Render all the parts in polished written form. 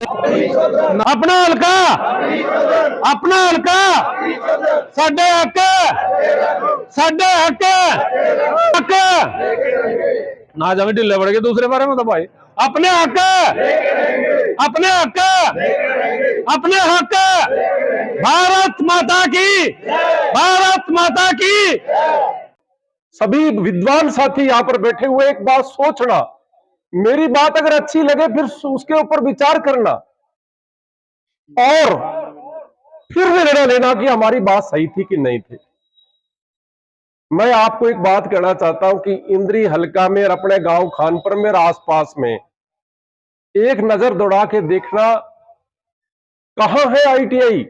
अपना हल्का, अपना हल्का, साडे हक, साडे हक, हक ना जावे ढिले पड़ गए दूसरे बारे में तो भाई अपने हक, अपने हक, अपने हक। भारत माता की, भारत माता की। सभी विद्वान साथी यहां पर बैठे हुए एक बात सोचना, मेरी बात अगर अच्छी लगे फिर उसके ऊपर विचार करना और फिर निर्णय लेना कि हमारी बात सही थी कि नहीं थी। मैं आपको एक बात कहना चाहता हूं कि इंद्री हल्का में और अपने गांव खानपुर में और आसपास में एक नजर दौड़ा के देखना, कहां है आईटीआई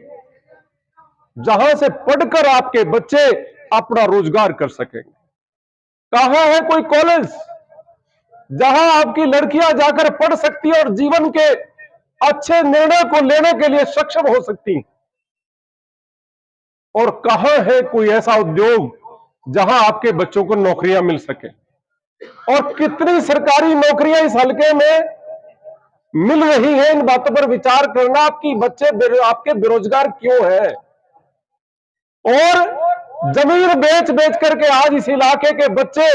जहां से पढ़कर आपके बच्चे अपना रोजगार कर सकेंगे? कहां है कोई कॉलेज जहां आपकी लड़कियां जाकर पढ़ सकती है और जीवन के अच्छे निर्णय को लेने के लिए सक्षम हो सकती? और कहां है कोई ऐसा उद्योग जहां आपके बच्चों को नौकरियां मिल सके? और कितनी सरकारी नौकरियां इस हल्के में मिल रही है? इन बातों पर विचार करना। आपकी बच्चे आपके बेरोजगार क्यों हैं? और जमीन बेच बेच करके आज इस इलाके के बच्चे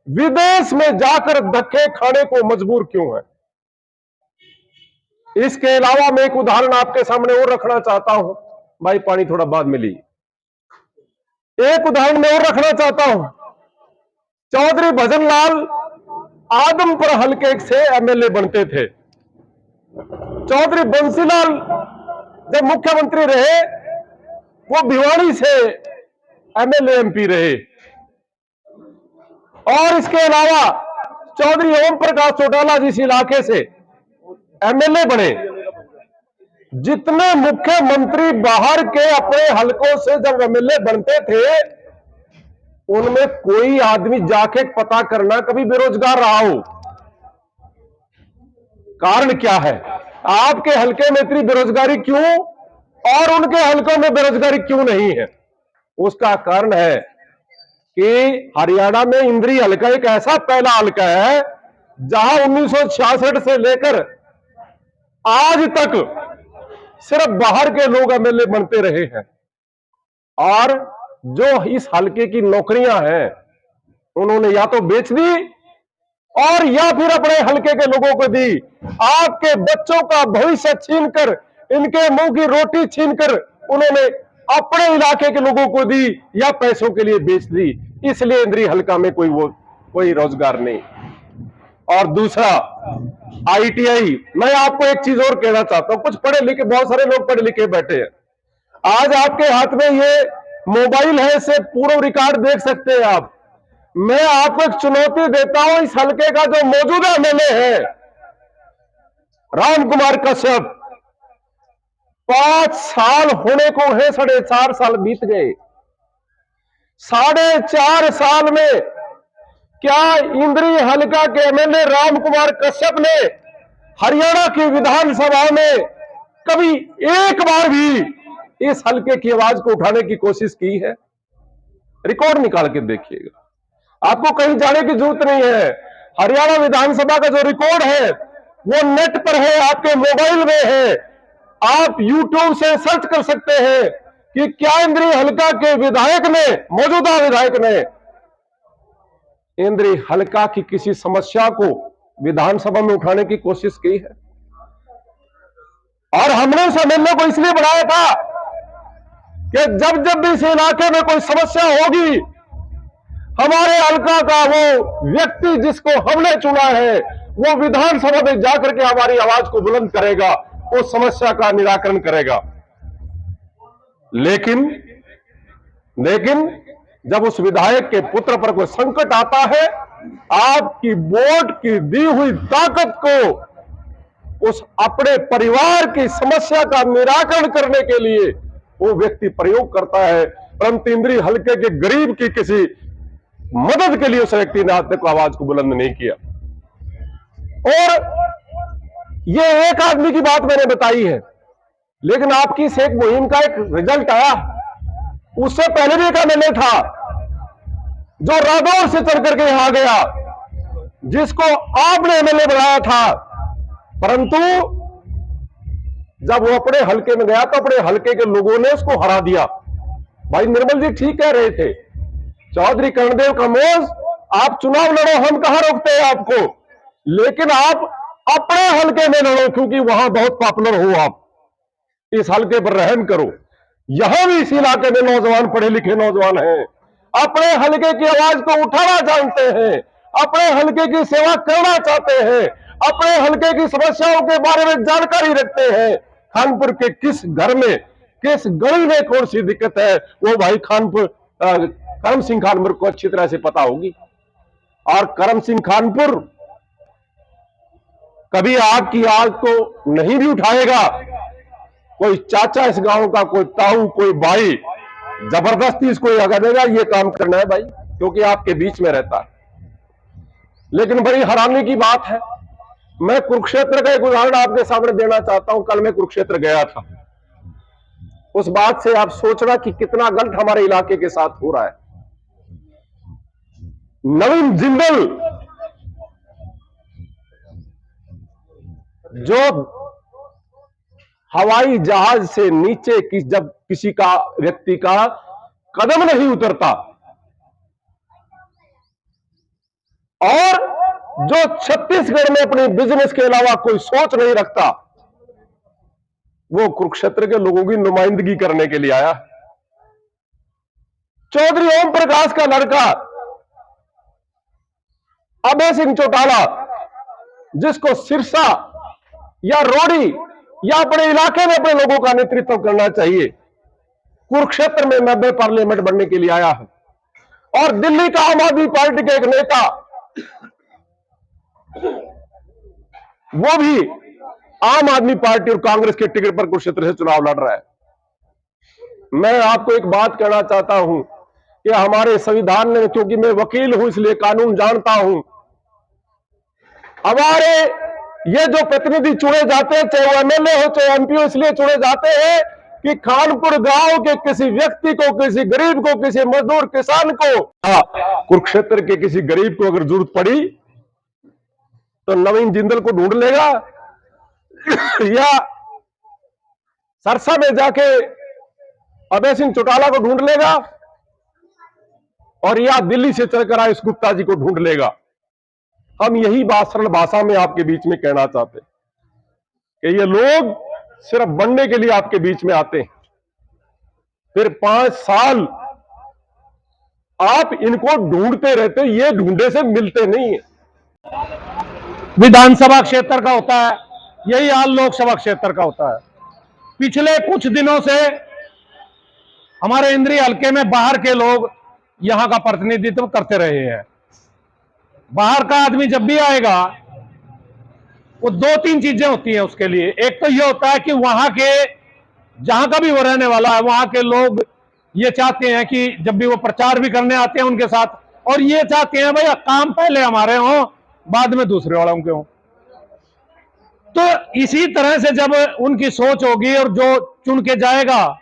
विदेश में जाकर धक्के खाने को मजबूर क्यों है? इसके अलावा मैं एक उदाहरण आपके सामने और रखना चाहता हूं। भाई पानी थोड़ा बाद में लीजिए। एक उदाहरण मैं और रखना चाहता हूं। चौधरी भजनलाल आदमपुर हल्के से एमएलए बनते थे। चौधरी बंसीलाल जब मुख्यमंत्री रहे वो भिवाड़ी से एमएलए एमपी रहे। और इसके अलावा चौधरी ओम प्रकाश चौटाला जिस इलाके से एमएलए बने, जितने मुख्यमंत्री बाहर के अपने हलकों से जब एमएलए बनते थे उनमें कोई आदमी जाके पता करना कभी बेरोजगार रहा हो। कारण क्या है? आपके हलके में इतनी बेरोजगारी क्यों और उनके हलकों में बेरोजगारी क्यों नहीं है? उसका कारण है कि हरियाणा में इंद्री हल्का एक ऐसा पहला हल्का है जहां 1966 से लेकर आज तक सिर्फ बाहर के लोग एमएलए बनते रहे हैं। और जो इस हल्के की नौकरियां हैं उन्होंने या तो बेच दी और या फिर अपने हल्के के लोगों को दी। आपके बच्चों का भविष्य छीनकर, इनके मुंह की रोटी छीनकर उन्होंने अपने इलाके के लोगों को दी या पैसों के लिए बेच दी। इसलिए इंद्री हल्का में कोई रोजगार नहीं। और दूसरा आईटीआई, मैं आपको एक चीज और कहना चाहता हूं। कुछ पढ़े लिखे, बहुत सारे लोग पढ़े लिखे बैठे हैं। आज आपके हाथ में ये मोबाइल है, इससे पूरा रिकॉर्ड देख सकते हैं आप। मैं आपको एक चुनौती देता हूं, इस हल्के का जो मौजूदा एमएलए है राम कुमार कश्यप, 5 साल होने को है, 4.5 साल बीत गए। 4.5 साल में क्या इंद्री हल्का के एमएलए राम कुमार कश्यप ने हरियाणा की विधानसभा में कभी एक बार भी इस हल्के की आवाज को उठाने की कोशिश की है? रिकॉर्ड निकाल के देखिएगा, आपको कहीं जाने की जरूरत नहीं है। हरियाणा विधानसभा का जो रिकॉर्ड है वो नेट पर है, आपके मोबाइल में है। आप यूट्यूब से सर्च कर सकते हैं कि क्या इंद्री हल्का के विधायक ने, मौजूदा विधायक ने इंद्री हल्का की किसी समस्या को विधानसभा में उठाने की कोशिश की है? और हमने उस एमएलए को इसलिए बढ़ाया था कि जब जब भी इस इलाके में कोई समस्या होगी, हमारे हल्का का वो व्यक्ति जिसको हमने चुना है वो विधानसभा में जाकर के हमारी आवाज को बुलंद करेगा, उस समस्या का निराकरण करेगा। लेकिन जब उस विधायक के पुत्र पर कोई संकट आता है, आपकी वोट की दी हुई ताकत को उस अपने परिवार की समस्या का निराकरण करने के लिए वो व्यक्ति प्रयोग करता है, परंतु इंद्री हल्के के गरीब की किसी मदद के लिए उस व्यक्ति ने आज तक आवाज को बुलंद नहीं किया। और ये एक आदमी की बात मैंने बताई है, लेकिन आपकी इस एक मुहिम का एक रिजल्ट आया। उससे पहले भी एक एमएलए था जो रादौर से चल करके यहां गया, जिसको आपने एमएलए बनाया था, परंतु जब वो अपने हलके में गया तो अपने हलके के लोगों ने उसको हरा दिया। भाई निर्मल जी ठीक कह रहे थे, चौधरी कर्णदेव कमोज, आप चुनाव लड़ो, हम कहां रोकते हैं आपको, लेकिन आप अपने हलके में लड़ो, क्योंकि वहां बहुत पॉपुलर हो आप, इस हलके पर रहम करो। यहां भी इस इलाके में नौजवान, पढ़े लिखे नौजवान हैं, अपने हलके की आवाज को उठाना जानते हैं, अपने हलके की सेवा करना चाहते हैं, अपने हलके की समस्याओं के बारे में जानकारी रखते हैं। खानपुर के किस घर में, किस गली में कौन सी दिक्कत है, वो भाई करम सिंह खानपुर को अच्छी तरह से पता होगी। और करम सिंह खानपुर कभी आग की आग को नहीं भी उठाएगा। कोई चाचा इस गांव का, कोई ताऊ, कोई भाई जबरदस्ती इसको अगर देगा ये काम करना है भाई, क्योंकि आपके बीच में रहता है। लेकिन बड़ी हैरानी की बात है, मैं कुरुक्षेत्र का एक उदाहरण आपके सामने देना चाहता हूं। कल मैं कुरुक्षेत्र गया था, उस बात से आप सोचना कि कितना गलत हमारे इलाके के साथ हो रहा है। नवीन जिंदल जो हवाई जहाज से नीचे जब किसी का, व्यक्ति का कदम नहीं उतरता, और जो छत्तीसगढ़ में अपने बिजनेस के अलावा कोई सोच नहीं रखता, वो कुरुक्षेत्र के लोगों की नुमाइंदगी करने के लिए आया। चौधरी ओम प्रकाश का लड़का अभय सिंह चौटाला, जिसको सिरसा या रोड़ी या अपने इलाके में अपने लोगों का नेतृत्व करना चाहिए, कुरुक्षेत्र में मेंबर पार्लियामेंट बनने के लिए आया है। और दिल्ली का आम आदमी पार्टी के एक नेता, वो भी आम आदमी पार्टी और कांग्रेस के टिकट पर कुरुक्षेत्र से चुनाव लड़ रहा है। मैं आपको एक बात कहना चाहता हूं कि हमारे संविधान में, क्योंकि मैं वकील हूं इसलिए कानून जानता हूं, हमारे ये जो प्रतिनिधि चुने जाते हैं, चाहे वो एमएलए हो चाहे एमपी हो, इसलिए चुने जाते हैं कि खानपुर गांव के किसी व्यक्ति को, किसी गरीब को, किसी मजदूर किसान को, कुरुक्षेत्र के किसी गरीब को अगर जरूरत पड़ी तो नवीन जिंदल को ढूंढ लेगा, या सरसा में जाके अभय सिंह चौटाला को ढूंढ लेगा, और या दिल्ली से चलकर आयुष गुप्ता जी को ढूंढ लेगा। हम यही बात सरल भाषा में आपके बीच में कहना चाहते हैं कि ये लोग सिर्फ बनने के लिए आपके बीच में आते हैं, फिर 5 साल आप इनको ढूंढते रहते, ये ढूंढे से मिलते नहीं है। विधानसभा क्षेत्र का होता है, यही हाल लोकसभा क्षेत्र का होता है। पिछले कुछ दिनों से हमारे इंद्री हलके में बाहर के लोग यहां का प्रतिनिधित्व करते रहे हैं। बाहर का आदमी जब भी आएगा, वो 2-3 चीजें होती हैं उसके लिए। एक तो ये होता है कि वहां के, जहां का भी वो रहने वाला है, वहां के लोग ये चाहते हैं कि जब भी वो प्रचार भी करने आते हैं उनके साथ, और ये चाहते हैं भाई काम पहले हमारे हों, बाद में दूसरे वालों के हों। तो इसी तरह से जब उनकी सोच होगी, और जो चुन के जाएगा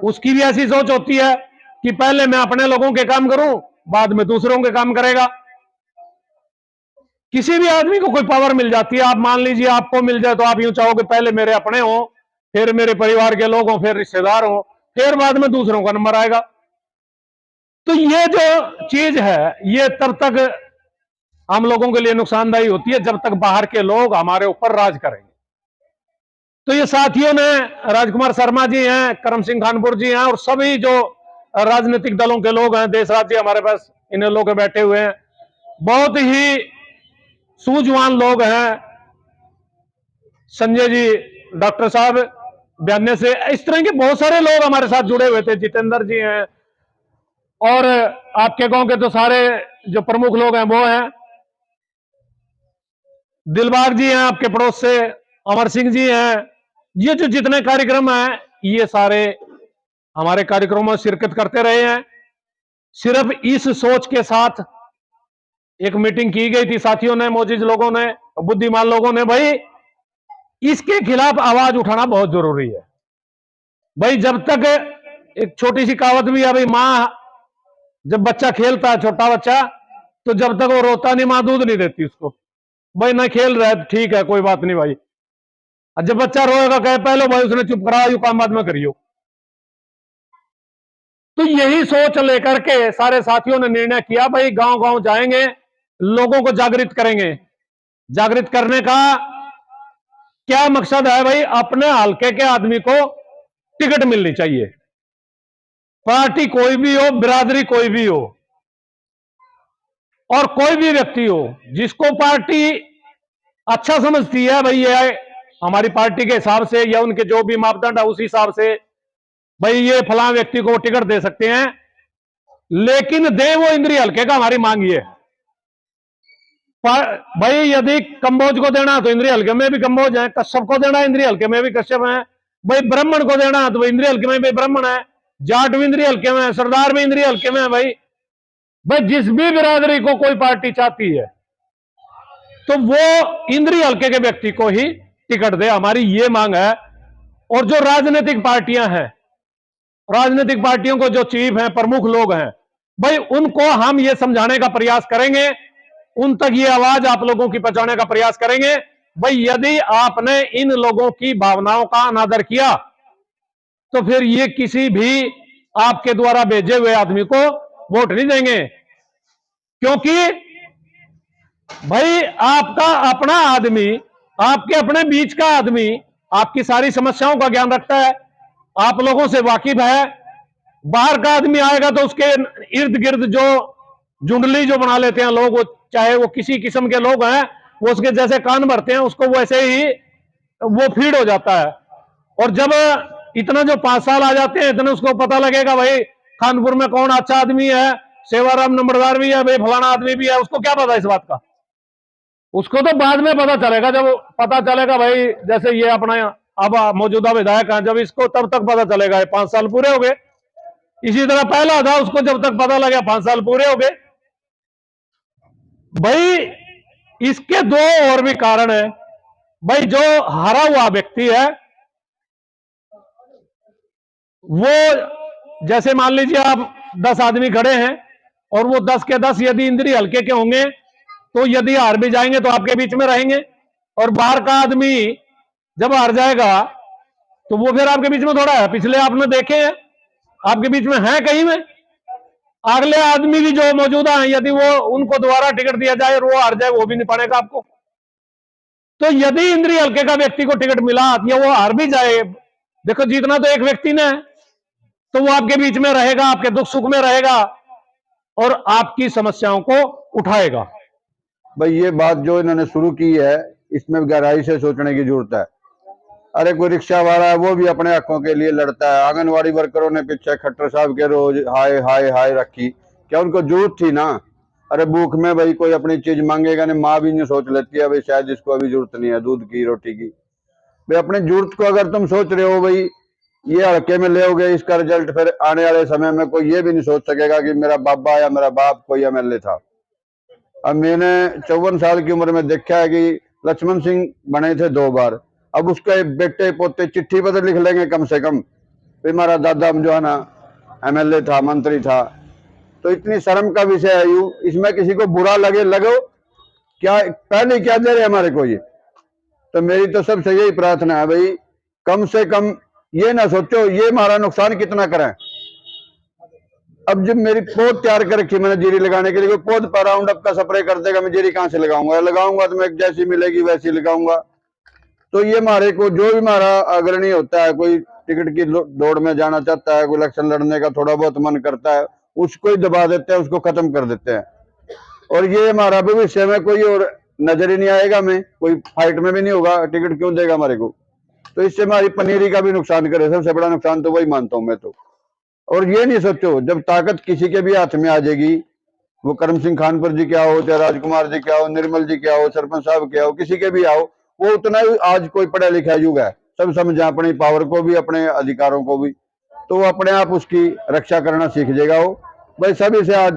उसकी भी ऐसी सोच होती है कि पहले मैं अपने लोगों के काम करूं, बाद में दूसरों के काम करेगा। किसी भी आदमी को कोई पावर मिल जाती है, आप मान लीजिए आपको मिल जाए तो आप यूं चाहोगे पहले मेरे अपने हो, फिर मेरे परिवार के लोग हों, फिर रिश्तेदार हों, फिर बाद में दूसरों का नंबर आएगा। तो ये जो चीज है, ये तब तक हम लोगों के लिए नुकसानदायी होती है जब तक बाहर के लोग हमारे ऊपर राज करेंगे। तो ये साथियों ने, राजकुमार शर्मा जी हैं, करम सिंह खानपुर जी हैं, और सभी जो राजनीतिक दलों के लोग हैं, देश राज्य हमारे पास इन लोग बैठे हुए हैं, बहुत ही सूझवान लोग हैं। संजय जी, डॉक्टर साहब बयाने से, इस तरह के बहुत सारे लोग हमारे साथ जुड़े हुए थे। जितेंद्र जी हैं, और आपके गांव के तो सारे जो प्रमुख लोग हैं वो हैं। दिलबाग जी हैं आपके पड़ोस से, अमर सिंह जी हैं। ये जो जितने कार्यक्रम हैं, ये सारे हमारे कार्यक्रमों में शिरकत करते रहे हैं। सिर्फ इस सोच के साथ एक मीटिंग की गई थी साथियों ने, मोजिज लोगों ने, बुद्धिमान लोगों ने, भाई इसके खिलाफ आवाज उठाना बहुत जरूरी है। भाई जब तक, एक छोटी सी कहावत भी है, भाई मां जब बच्चा खेलता है, छोटा बच्चा, तो जब तक वो रोता नहीं, मां दूध नहीं देती उसको। भाई ना खेल रहा है ठीक है, कोई बात नहीं भाई, और जब बच्चा रोएगा कहे पहले भाई उसने चुप करा, यू काम बाद में करियो। तो यही सोच लेकर के सारे साथियों ने निर्णय किया भाई गांव गांव जाएंगे, लोगों को जागृत करेंगे। जागृत करने का क्या मकसद है भाई, अपने हल्के के आदमी को टिकट मिलनी चाहिए, पार्टी कोई भी हो, बिरादरी कोई भी हो, और कोई भी व्यक्ति हो जिसको पार्टी अच्छा समझती है भाई ये हमारी पार्टी के हिसाब से या उनके जो भी मापदंड है उस हिसाब से भाई ये फलां व्यक्ति को टिकट दे सकते हैं, लेकिन दे वो इंद्री हल्के का, हमारी मांग ये है। भाई यदि कंबोज को देना तो इंद्री हल्के में भी कंबोज है, कश्यप को देना इंद्री हल्के में भी कश्यप है, भाई ब्राह्मण को देना तो इंद्री हल्के में भी ब्राह्मण है, जाट भी इंद्री हल्के में है, सरदार भी इंद्री हल्के में है। भाई जिस भी बिरादरी को कोई पार्टी चाहती है तो वो इंद्री हल्के के व्यक्ति को ही टिकट दे, हमारी ये मांग है। और जो राजनीतिक पार्टियां हैं, राजनीतिक पार्टियों को जो चीफ हैं, प्रमुख लोग हैं, भाई उनको हम ये समझाने का प्रयास करेंगे, उन तक ये आवाज आप लोगों की पहुंचाने का प्रयास करेंगे। भाई यदि आपने इन लोगों की भावनाओं का अनादर किया तो फिर ये किसी भी आपके द्वारा भेजे हुए आदमी को वोट नहीं देंगे, क्योंकि भाई आपका अपना आदमी, आपके अपने बीच का आदमी आपकी सारी समस्याओं का ज्ञान रखता है, आप लोगों से वाकिफ है। बाहर का आदमी आएगा तो उसके इर्द गिर्द जो जुंडली जो बना लेते हैं लोग, चाहे वो किसी किस्म के लोग हैं, वो उसके जैसे कान भरते हैं, उसको वैसे ही वो फीड हो जाता है। और जब इतना जो 5 साल आ जाते हैं, इतने उसको पता लगेगा भाई खानपुर में कौन अच्छा आदमी है, सेवाराम नंबरदार भी है, भाई फलाना आदमी भी है, उसको क्या पता इस बात का? उसको तो बाद में पता चलेगा, जब पता चलेगा भाई जैसे ये अपना अब मौजूदा विधायक है, जब इसको तब तक पता चलेगा 5 साल पूरे हो गए। इसी तरह पहला था, उसको जब तक पता लगा 5 साल पूरे हो गए। भाई इसके 2 और भी कारण है। भाई जो हारा हुआ व्यक्ति है वो, जैसे मान लीजिए आप 10 आदमी खड़े हैं और वो 10 के 10 यदि इंद्री हल्के के होंगे तो यदि हार भी जाएंगे तो आपके बीच में रहेंगे, और बाहर का आदमी जब हार जाएगा तो वो फिर आपके बीच में थोड़ा है। पिछले आपने देखे हैं, आपके बीच में है कहीं में? अगले आदमी भी जो मौजूदा है, यदि वो उनको दोबारा टिकट दिया जाए और वो हार जाए, वो भी नहीं पड़ेगा आपको। तो यदि इंद्री हल्के का व्यक्ति को टिकट मिला या वो हार भी जाए, देखो जीतना तो एक व्यक्ति ने, तो वो आपके बीच में रहेगा, आपके दुख सुख में रहेगा और आपकी समस्याओं को उठाएगा। भाई ये बात जो इन्होंने शुरू की है, इसमें गहराई से सोचने की जरूरत है। अरे कोई रिक्शा वाला है, वो भी अपने हकों के लिए लड़ता है। आंगनवाड़ी वर्करों ने पीछे खट्टर साहब के रोज हाय हाय हाय रखी, क्या उनको जरूरत थी ना? अरे भूख में भाई कोई अपनी चीज मांगेगा नहीं, माँ भी नहीं सोच लेती है भाई शायद इसको अभी जरूरत नहीं है दूध की रोटी की। भाई अपनी जरूरत को अगर तुम सोच रहे हो भाई ये हल्के में ले इसका रिजल्ट फिर आने वाले समय में कोई ये भी नहीं सोच सकेगा कि मेरा बाबा या मेरा बाप कोई MLA था। अब मैंने 54 साल की उम्र में देखा है कि लक्ष्मण सिंह बने थे 2 बार, अब उसके बेटे पोते चिट्ठी पर लिख लेंगे कम से कम फिर हमारा दादा जो है ना MLA था, मंत्री था। तो इतनी शर्म का विषय है यू, इसमें किसी को बुरा लगो क्या, पहले क्या दे रहे हमारे को ये? तो मेरी तो सबसे यही प्रार्थना है भाई, कम से कम ये ना सोचो ये हमारा नुकसान कितना करें। अब जब मेरी पौध तैयार कर रखी मैंने जीरी लगाने के लिए, पौध पर राउंड अप का स्प्रे कर देगा, मैं जीरी कहां से लगाऊंगा तो मैं जैसी मिलेगी वैसी लगाऊंगा। तो ये हमारे को जो भी हमारा अग्रणी होता है, कोई टिकट की दौड़ में जाना चाहता है, कोई इलेक्शन लड़ने का थोड़ा बहुत मन करता है, उसको ही दबा देते हैं, उसको खत्म कर देते हैं। और ये हमारा भविष्य में कोई और नजर ही नहीं आएगा, में कोई फाइट में भी नहीं होगा, टिकट क्यों देगा हमारे को? तो इससे हमारी पनीरी का भी नुकसान करे, सबसे बड़ा नुकसान तो वही मानता हूं मैं तो। और ये नहीं सोचो जब ताकत किसी के भी हाथ में आ जाएगी, वो करम सिंह खानपुर जी क्या हो, चाहे राजकुमार जी क्या हो, निर्मल जी क्या हो, सरपंच साहब क्या हो, किसी के भी आओ, वो उतना ही आज कोई पढ़ा लिखा युग है, सब समझे अपनी पावर को भी अपने अधिकारों को भी, तो वो अपने आप उसकी रक्षा करना सीख जाएगा। वो भाई सभी से आज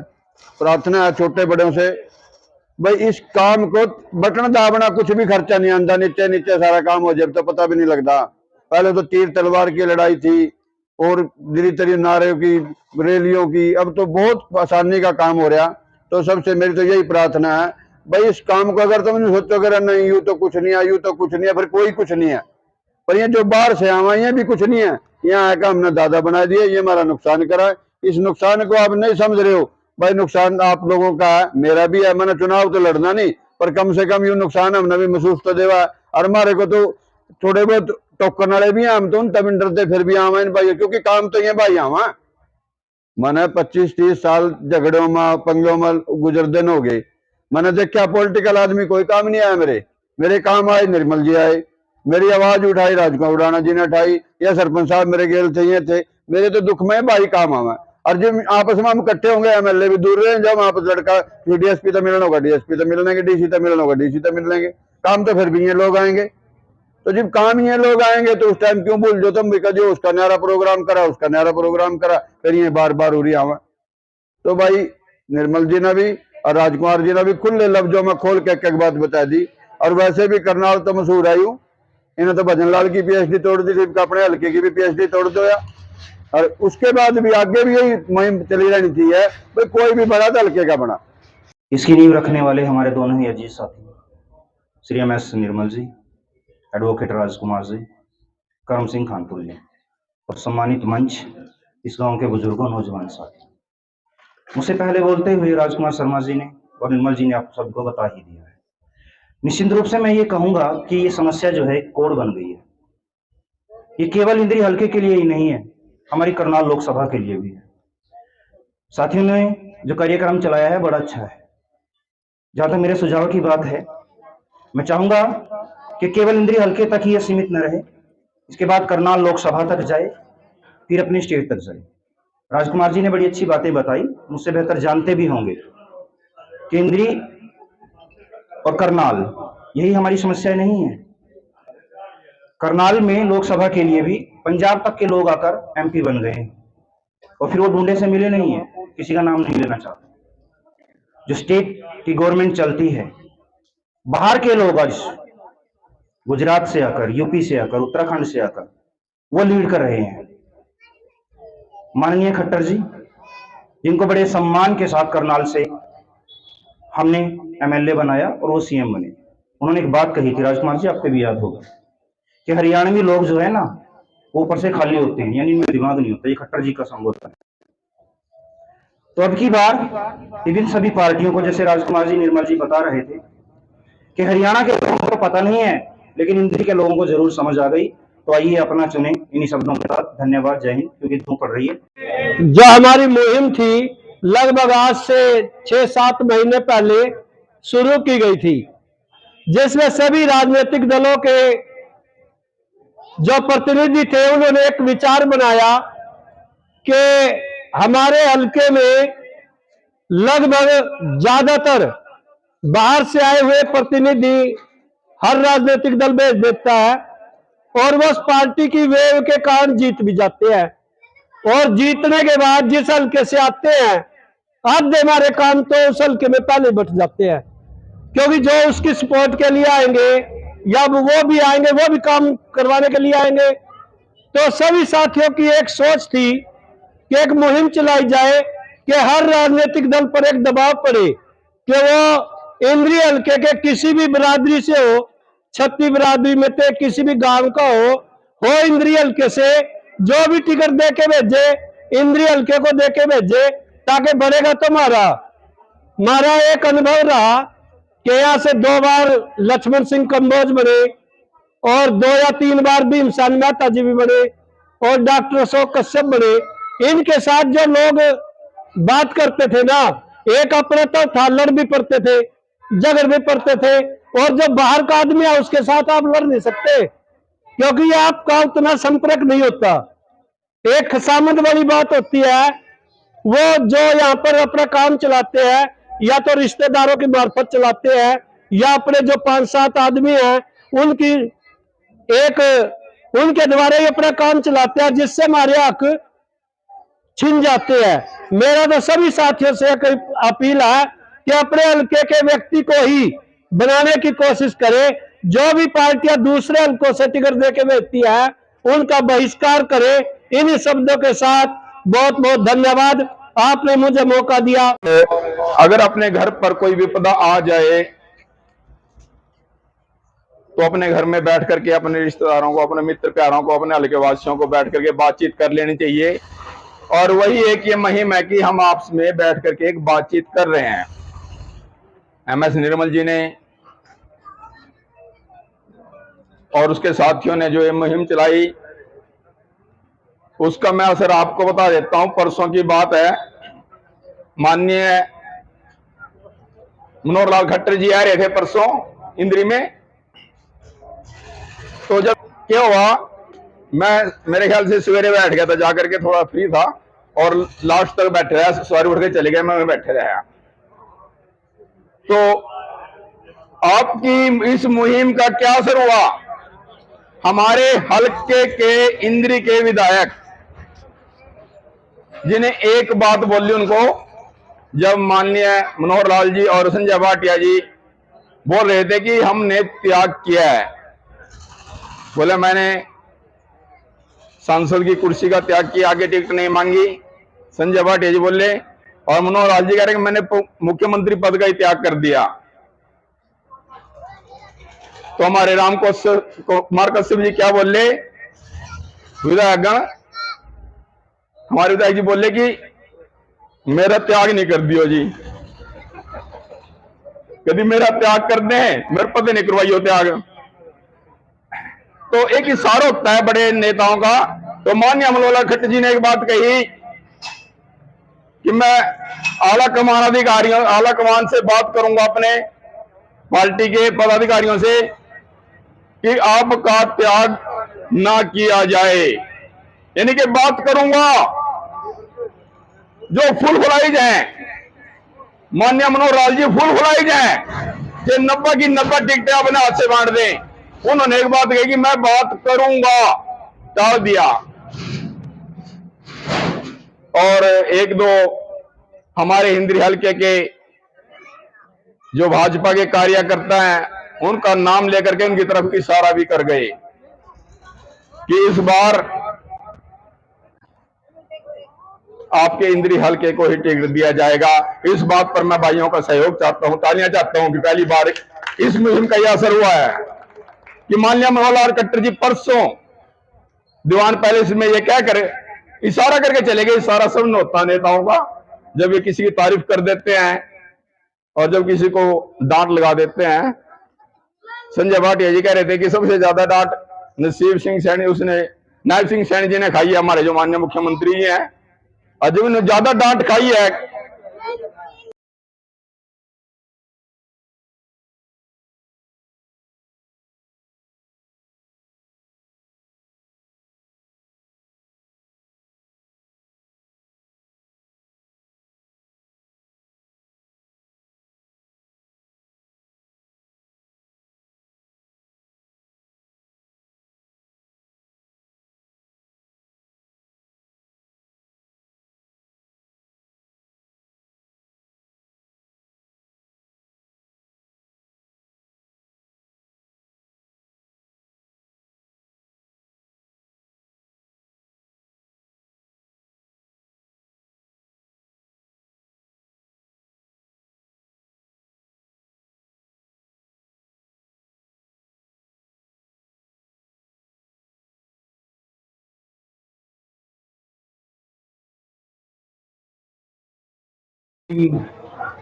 प्रार्थना है, छोटे बड़ों से, भाई इस काम को बटन दाबना कुछ भी खर्चा नहीं आंदा, नीचे नीचे सारा काम हो जाए तो पता भी नहीं लगता। पहले तो तीर तलवार की लड़ाई थी और धीरे धीरे नारे की, रैलियों की, अब तो बहुत आसानी का काम हो रहा। तो सबसे मेरी तो यही प्रार्थना है भाई, इस काम को अगर तुम नहीं सोचोगे नहीं यूं तो कुछ नहीं है, यूं तो कुछ नहीं है, फिर कोई कुछ नहीं है। पर ये जो बाहर से आवा ये भी कुछ नहीं है, यहाँ आकर हमने दादा बना दिया, ये हमारा नुकसान करा है। इस नुकसान को आप नहीं समझ रहे हो भाई, नुकसान आप लोगों का है, मेरा भी है। मैंने चुनाव तो लड़ना नहीं, पर कम से कम ये नुकसान हमने भी महसूस तो देवा। और हमारे को तो थोड़े बहुत टोकन वाले भी हैं, हम तो उन तब डरते फिर भी आवा भाई, क्योंकि काम तो ये भाई आवा। मैंने 25-30 साल झगड़ों में पंगों में गुजर दिन हो गए। मैंने देखा पॉलिटिकल आदमी कोई काम नहीं आया मेरे काम आए निर्मल जी आए, मेरी आवाज उठाई राजकुमार उड़ाना जी ने उठाई, या सरपंच साहब मेरे गेल थे, ये थे मेरे तो दुख में भाई काम आवा। और जब आपस में हम इकट्ठे होंगे, एमएलए भी दूर रहे, जब आपस लड़का डीएसपी तो मिलना होगा, डीएसपी तो मिलेंगे, डीसी तो मिलना होगा, डीसी तो मिल लेंगे, काम तो फिर भी ये लोग आएंगे। तो जब काम ये लोग आएंगे तो उस टाइम क्यों भूल जो तुम भी जो उसका न्यारा प्रोग्राम करा, उसका न्यारा प्रोग्राम करा, फिर ये बार बार उड़ी आवा। तो भाई निर्मल जी ने भी और राजकुमार जी ने भी खुले लफ्जों में खोल के एक बात बता दी। और वैसे भी करनाल तो मशहूर आई हूँ, इन्हें तो भजन लाल की पीएचडी तोड़ दी थी, अपने हल्के की भी पीएचडी तोड़ दो या। और उसके बाद भी आगे भी यही मुहिम चली रहनी चाहिए भाई, कोई भी बड़ा तो हल्के का बना। इसकी नींव रखने वाले हमारे दोनों ही अजीज साथी श्री एम.एस. निर्मल जी, एडवोकेट राजकुमार जी, करम सिंह खानपुर जी और सम्मानित मंच, इस गांव के बुजुर्गों, नौजवान साथी। मुझसे पहले बोलते हुए राजकुमार शर्मा जी ने और निर्मल जी ने आप सबको बता ही दिया है। निश्चित रूप से मैं ये कहूंगा कि ये समस्या जो है कोड बन गई है। ये केवल इंद्री हल्के के लिए ही नहीं है, हमारी करनाल लोकसभा के लिए भी है। साथियों ने जो कार्यक्रम चलाया है बड़ा अच्छा है। जहां तक मेरे सुझाव की बात है, मैं चाहूंगा कि केवल इंद्री हल्के तक ही ये सीमित न रहे, इसके बाद करनाल लोकसभा तक जाए, फिर अपनी स्टेट तक जाए। राजकुमार जी ने बड़ी अच्छी बातें बताई, मुझसे बेहतर जानते भी होंगे कि इंद्री और करनाल यही हमारी समस्या नहीं है। करनाल में लोकसभा के लिए भी पंजाब तक के लोग आकर एमपी बन गए हैं और फिर वो ढूंढे से मिले नहीं है, किसी का नाम नहीं लेना चाहता। जो स्टेट की गवर्नमेंट चलती है, बाहर के लोग आज गुजरात से आकर, यूपी से आकर, उत्तराखंड से आकर वो लीड कर रहे हैं। माननीय खट्टर जी, जिनको बड़े सम्मान के साथ करनाल से हमने एमएलए बनाया और वो सीएम बने, उन्होंने एक बात कही थी, राजकुमार जी आपको भी याद होगा, कि हरियाणवी लोग जो है ना वो ऊपर से खाली होते हैं, यानी इनमें दिमाग नहीं होता। ये खट्टर जी का संबोधन है। तो अब की बार विभिन्न सभी पार्टियों को, जैसे राजकुमार जी, निर्मल जी बता रहे थे कि हरियाणा के लोगों को पता नहीं है, लेकिन इंद्री के लोगों को जरूर समझ आ गई। तो आइए अपना चुने इन्हीं शब्दों के साथ। धन्यवाद, जय हिंद, क्योंकि धूप पड़ रही है। जो हमारी मुहिम थी लगभग आज से 6-7 महीने पहले शुरू की गई थी, जिसमें सभी राजनीतिक दलों के जो प्रतिनिधि थे उन्होंने एक विचार बनाया कि हमारे हल्के में लगभग ज्यादातर बाहर से आए हुए प्रतिनिधि हर राजनीतिक दल भेज देता है और वो उस पार्टी की वेव के कारण जीत भी जाते हैं, और जीतने के बाद जिस हल्के से आते हैं आधे हमारे काम तो उस हल्के में पहले बट जाते हैं, क्योंकि जो उसकी सपोर्ट के लिए आएंगे या वो भी आएंगे, वो भी काम करवाने के लिए आएंगे। तो सभी साथियों की एक सोच थी कि एक मुहिम चलाई जाए कि हर राजनीतिक दल पर एक दबाव पड़े कि वो इंद्री हल्के के किसी भी बिरादरी से हो, छत्ती बिरादरी में से किसी भी गांव का हो इंद्री हल्के से, जो भी टिकट दे के भेजे इंद्री हल्के को दे के भेजे, ताकि बढ़ेगा तो मारा एक अनुभव रहा कि यहाँ से 2 बार लक्ष्मण सिंह कंबोज बने और 2 या 3 बार भीमसेन मेहता जी भी बने और डॉक्टर अशोक कश्यप बने। इनके साथ जो लोग बात करते थे ना, एक अपना तो था, लड़ भी पड़ते थे, झगड़ भी पड़ते थे, और जो बाहर का आदमी है उसके साथ आप लड़ नहीं सकते, क्योंकि आपका उतना संपर्क नहीं होता। एक खसामत वाली बात होती है, वो जो यहाँ पर अपना काम चलाते हैं या तो रिश्तेदारों की मार्फत चलाते हैं या अपने जो 5-7 आदमी हैं उनके द्वारा ही अपना काम चलाते हैं, जिससे हमारे हक छिन जाते हैं। मेरा तो सभी साथियों से एक अपील है कि अपने हल्के के व्यक्ति को ही बनाने की कोशिश करें। जो भी पार्टियां दूसरे हल्कों से टिकट दे के भेजती है उनका बहिष्कार करें। इन्हीं शब्दों के साथ बहुत बहुत धन्यवाद, आपने मुझे मौका दिया। अगर अपने घर पर कोई विपदा आ जाए तो अपने घर में बैठ करके अपने रिश्तेदारों को, अपने मित्र प्यारों को, अपने हल्के वासियों को बैठ करके बातचीत कर लेनी चाहिए। और वही एक ये मुहिम है कि हम आपस में बैठ करके एक बातचीत कर रहे हैं। एमएस निर्मल जी ने और उसके साथियों ने जो ये मुहिम चलाई, उसका मैं असर आपको बता देता हूं। परसों की बात है, माननीय मनोहर लाल खट्टर जी आ रहे थे परसों इंद्री में। तो जब क्या हुआ, मैं मेरे ख्याल से सवेरे बैठ गया था, जाकर के थोड़ा फ्री था और लास्ट तक बैठे रहा, सवारी उठ के चले गए, मैं बैठे रहा। तो आपकी इस मुहिम का क्या असर हुआ? हमारे हल्के के इंद्री के विधायक जिन्हें एक बात बोली उनको, जब माननीय मनोहर लाल जी और संजय भाटिया जी बोल रहे थे कि हमने त्याग किया है, बोले मैंने सांसद की कुर्सी का त्याग किया, आगे टिकट नहीं मांगी। संजय भाटिया जी बोले और मनोहर लाल जी कह रहे कि मैंने मुख्यमंत्री पद का ही त्याग कर दिया। तो हमारे राम कुमार कश्यप जी क्या बोले, विधायकगण, हमारे विधायक जी बोले कि मेरा त्याग नहीं कर दियो जी, यदि मेरा त्याग कर दे, मेरे पद नहीं करवाइयो त्याग। तो एक इशारा होता है बड़े नेताओं का। तो माननीय मनोहर लाल खट्टर जी ने एक बात कही कि मैं आला कमान अधिकारियों, आला कमान से बात करूंगा अपने पार्टी के पदाधिकारियों से कि आपका त्याग ना किया जाए, यानी कि बात करूंगा जो फुल फुलाई जाए। माननीय मनोहर लाल जी फुल फुलाई जाए कि 90 की 90 टिकटें अपने हाथ से बांट दें। उन्होंने एक बात कही कि मैं बात करूंगा, टाल दिया। और एक दो हमारे इंद्री हल्के के जो भाजपा के कार्यकर्ता हैं, उनका नाम लेकर के उनकी तरफ इशारा भी कर गए कि इस बार आपके इंद्री हल्के को ही टिकट दिया जाएगा। इस बात पर मैं भाइयों का सहयोग चाहता हूं, तालियां चाहता हूं कि पहली बार इस मुहिम का यह असर हुआ है कि माननीय मनोहर लाल खट्टर जी परसों दीवान पैलेस में ये क्या करे, इशारा करके चले गए। इशारा सब न होता नेताओं का, जब ये किसी की तारीफ कर देते हैं और जब किसी को डांट लगा देते हैं। संजय भाटिया जी कह रहे थे कि सबसे ज्यादा डांट नसीब सिंह सैनी, उसने नायब सिंह सैनी जी ने खाई है, हमारे जो माननीय मुख्यमंत्री जी हैं, और जो उन्होंने ज्यादा डांट खाई है।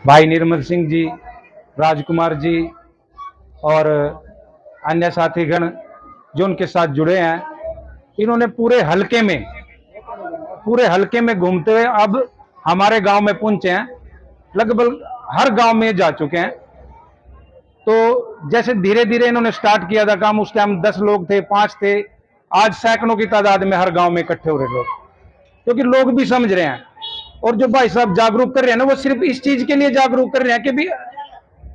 भाई निर्मल सिंह जी, राजकुमार जी और अन्य साथीगण जो उनके साथ जुड़े हैं, इन्होंने पूरे हलके में घूमते हुए अब हमारे गांव में पहुंचे हैं। लगभग हर गांव में जा चुके हैं। तो जैसे धीरे धीरे इन्होंने स्टार्ट किया था काम, उस टाइम 10 लोग थे, 5 थे, आज सैकड़ों की तादाद में हर गांव में इकट्ठे हो रहे लोग, क्योंकि लोग भी समझ रहे हैं। और जो भाई साहब जागरूक कर रहे हैं ना, वो सिर्फ इस चीज के लिए जागरूक कर रहे हैं कि भी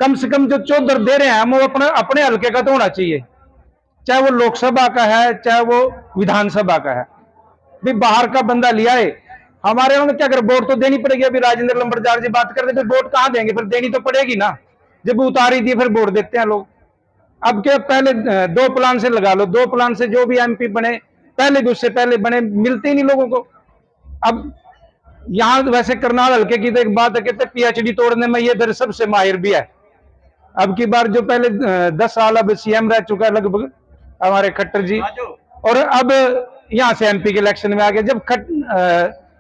कम से कम जो चौधर दे रहे हैं वो अपने हल्के का तो होना चाहिए, चाहे वो लोकसभा का है चाहे वो विधानसभा का है। भी बाहर का बंदा लिया है, हमारे उन्होंने क्या कर, वोट तो देनी पड़ेगी। अभी राजेंद्र लंबरदार जी बात करते थे, वोट कहां देंगे, फिर देनी तो पड़ेगी ना। जब उतारी दी फिर वोट देते हैं लोग। अब क्या, पहले 2 प्लान से लगा लो, 2 प्लान से जो भी एमपी बने पहले भी उससे पहले बने, मिलते ही नहीं लोगों को। अब यहां वैसे करनाल हल्के की तो एक बात है, कहते पीएचडी तोड़ने में ये इधर सबसे माहिर भी है। अब की बार जो पहले 10 साल अब सीएम रह चुका है लगभग हमारे खट्टर जी, और अब यहाँ से एमपी के इलेक्शन में आ गए। जब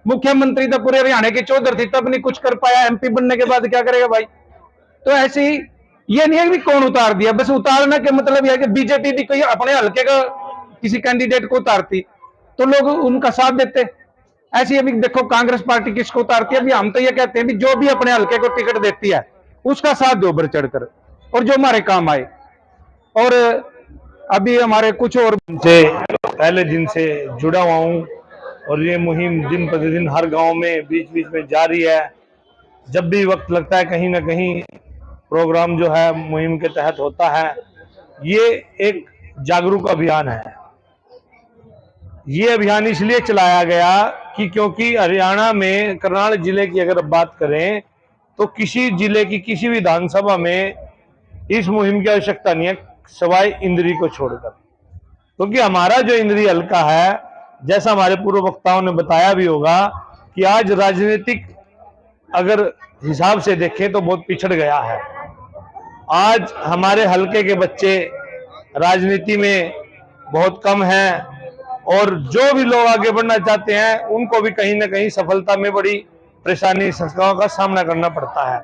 मुख्यमंत्री था पूरे हरियाणा के चौधर थी तब नहीं कुछ कर पाया, एमपी बनने के बाद क्या करेगा भाई। तो ऐसे ही ये नहीं है कि कौन उतार दिया, बस उतारना के मतलब यह है कि बीजेपी भी कोई अपने हल्के का किसी कैंडिडेट को उतारती तो लोग उनका साथ देते। ऐसी अभी देखो कांग्रेस पार्टी किसको उतारती है, अभी हम तो ये कहते हैं भी जो भी अपने हल्के को टिकट देती है उसका साथ दो बढ़ चढ़कर, और जो हमारे काम आए। और अभी हमारे कुछ और से पहले दिन से जुड़ा हुआ हूँ और ये मुहिम दिन प्रतिदिन हर गांव में बीच बीच में जारी है। जब भी वक्त लगता है कहीं ना कहीं प्रोग्राम जो है मुहिम के तहत होता है। ये एक जागरूक अभियान है। ये अभियान इसलिए चलाया गया कि क्योंकि हरियाणा में करनाल जिले की अगर बात करें तो किसी जिले की किसी भी विधानसभा में इस मुहिम की आवश्यकता नहीं है सवाई इंद्री को छोड़कर, क्योंकि हमारा जो इंद्री हल्का है, जैसा हमारे पूर्व वक्ताओं ने बताया भी होगा कि आज राजनीतिक अगर हिसाब से देखें तो बहुत पिछड़ गया है। आज हमारे हल्के के बच्चे राजनीति में बहुत कम हैं और जो भी लोग आगे बढ़ना चाहते हैं उनको भी कहीं ना कहीं सफलता में बड़ी परेशानी समस्याओं का सामना करना पड़ता है।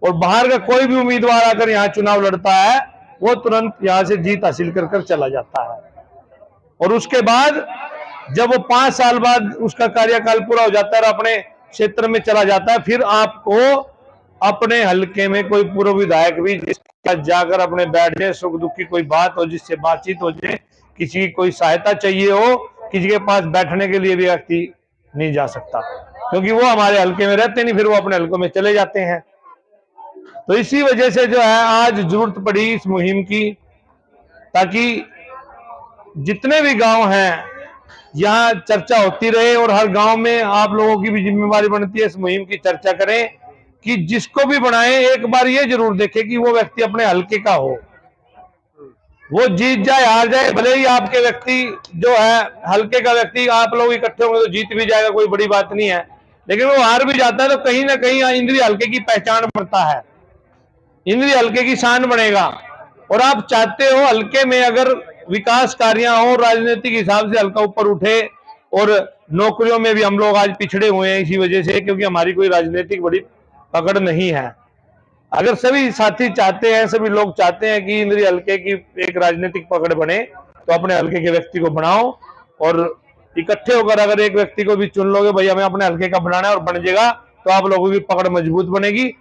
और बाहर का कोई भी उम्मीदवार अगर यहाँ चुनाव लड़ता है वो तुरंत यहाँ से जीत हासिल कर कर चला जाता है, और उसके बाद जब वो 5 साल बाद उसका कार्यकाल पूरा हो जाता है और अपने क्षेत्र में चला जाता है, फिर आपको अपने हल्के में कोई पूर्व विधायक भी जिसका जाकर अपने बैठ जाए, सुख दुख की कोई बात हो, जिससे बातचीत हो जाए, किसी की कोई सहायता चाहिए हो, किसी के पास बैठने के लिए भी व्यक्ति नहीं जा सकता, क्योंकि वो हमारे हल्के में रहते नहीं, फिर वो अपने हल्कों में चले जाते हैं। तो इसी वजह से जो है आज जरूरत पड़ी इस मुहिम की, ताकि जितने भी गांव हैं यहाँ चर्चा होती रहे और हर गांव में आप लोगों की भी जिम्मेवारी बनती है इस मुहिम की चर्चा करें कि जिसको भी बनाए एक बार ये जरूर देखे कि वो व्यक्ति अपने हल्के का हो। वो जीत जाए हार जाए, भले ही आपके व्यक्ति जो है हल्के का व्यक्ति आप लोग इकट्ठे होंगे तो जीत भी जाएगा, कोई बड़ी बात नहीं है, लेकिन वो हार भी जाता है तो कहीं ना कहीं इंद्री हल्के की पहचान बनता है, इंद्री हल्के की शान बनेगा। और आप चाहते हो हल्के में अगर विकास कार्य हो, राजनीतिक हिसाब से हल्का ऊपर उठे, और नौकरियों में भी हम लोग आज पिछड़े हुए हैं इसी वजह से, क्योंकि हमारी कोई राजनीतिक बड़ी पकड़ नहीं है। अगर सभी साथी चाहते हैं, सभी लोग चाहते हैं कि इंद्री हल्के की एक राजनीतिक पकड़ बने, तो अपने हल्के के व्यक्ति को बनाओ और इकट्ठे होकर अगर एक व्यक्ति को भी चुन लोगे, भाई हमें अपने हल्के का बनाना है और बन जाएगा, तो आप लोगों की पकड़ मजबूत बनेगी